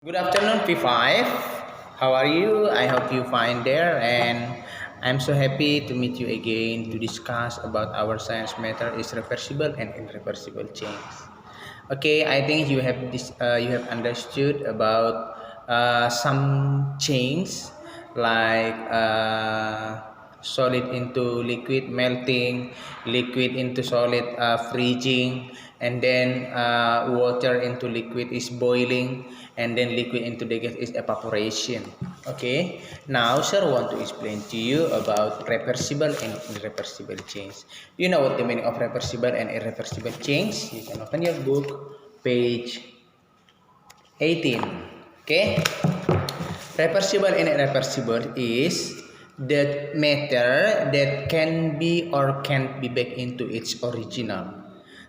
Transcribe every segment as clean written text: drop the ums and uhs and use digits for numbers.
Good afternoon, P5. How are you? I hope you fine there, and I'm so happy to meet you again to discuss about our science matter is reversible and irreversible change. Okay, I think you have understood about some change like solid into liquid melting, liquid into solid freezing, and then water into liquid is boiling, and then liquid into the gas is evaporation. Okay, now sir want to explain to you about reversible and irreversible change. You know what the meaning of reversible and irreversible change? You can open your book, page 18. Okay, reversible and irreversible is the matter that can be or can't be back into its original.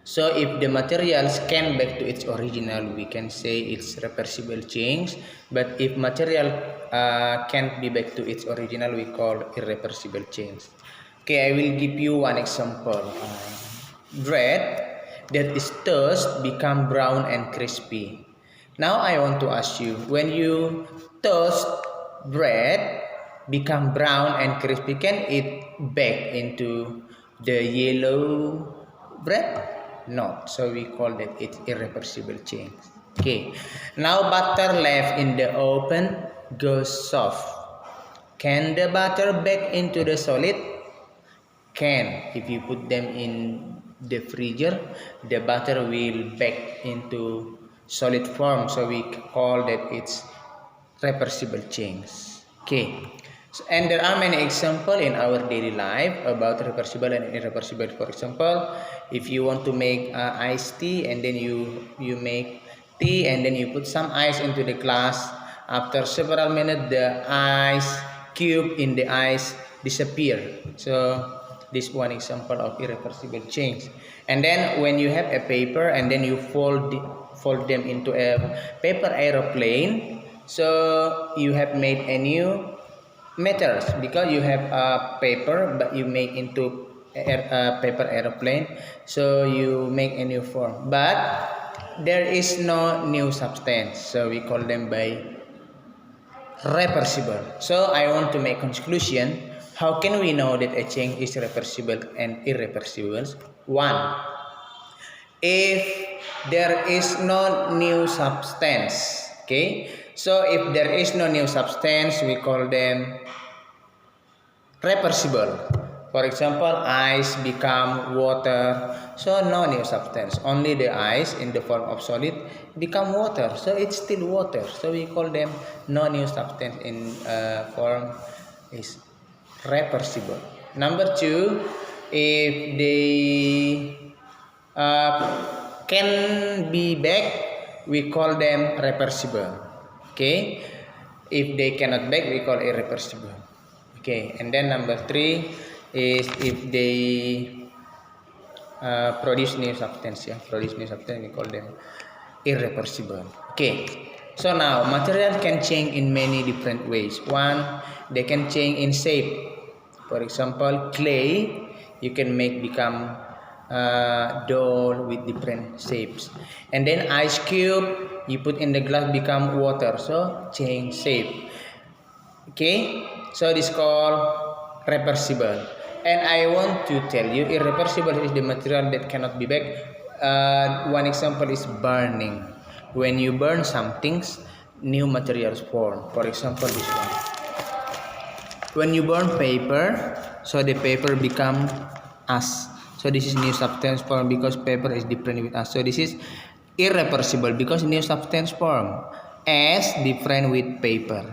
So if the materials can back to its original, we can say it's reversible change. But if material can't be back to its original, we call irreversible change. Okay, I will give you one example. Bread that is toast become brown and crispy. Now I want to ask you, when you toast bread become brown and crispy, can it bake into the yellow bread? No, so we call that it's irreversible change. Okay, now butter left in the oven goes soft. Can the butter bake into the solid? Can. If you put them in the freezer, the butter will bake into solid form, so we call that it's reversible change. Okay, so, and there are many examples in our daily life about reversible and irreversible. For example, if you want to make iced tea, and then you make tea, and then you put some ice into the glass, after several minutes the ice cube in the ice disappear. So this one example of irreversible change. And then when you have a paper, and then you fold them into a paper aeroplane, so you have made a new matters, because you have a paper but you make into a paper aeroplane, so you make a new form, but there is no new substance, so we call them by reversible. So I want to make conclusion. How can we know that a change is reversible and irreversible? One, if there is no new substance. Okay, so if there is no new substance, we call them reversible. For example, ice become water, so no new substance, only the ice in the form of solid become water, so it's still water, so we call them no new substance in form is reversible. Number two, if they can be back, we call them reversible. Okay, if they cannot back, we call irreversible. Okay, and then number three is if they produce new substance, we call them irreversible. Okay, so now material can change in many different ways. One, they can change in shape. For example, clay you can make become doll with different shapes, and then ice cube you put in the glass become water, so change shape. Okay, so this called reversible. And I want to tell you, irreversible is the material that cannot be back. One example is burning. When you burn some things, new materials form. For example, this one. When you burn paper, so the paper become ash. So this is new substance form because paper is different with ash. So this is irreversible because new substance form. Ash different with paper.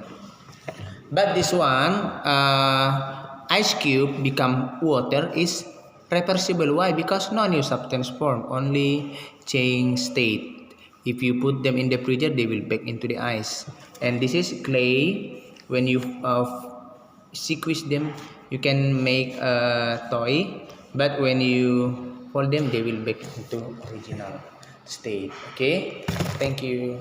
But this one, ice cube become water is reversible. Why? Because no new substance form, only change state. If you put them in the freezer, they will bake into the ice. And this is clay. When you squeeze them, you can make a toy. But when you fold them, they will bake into original state. Okay. Thank you.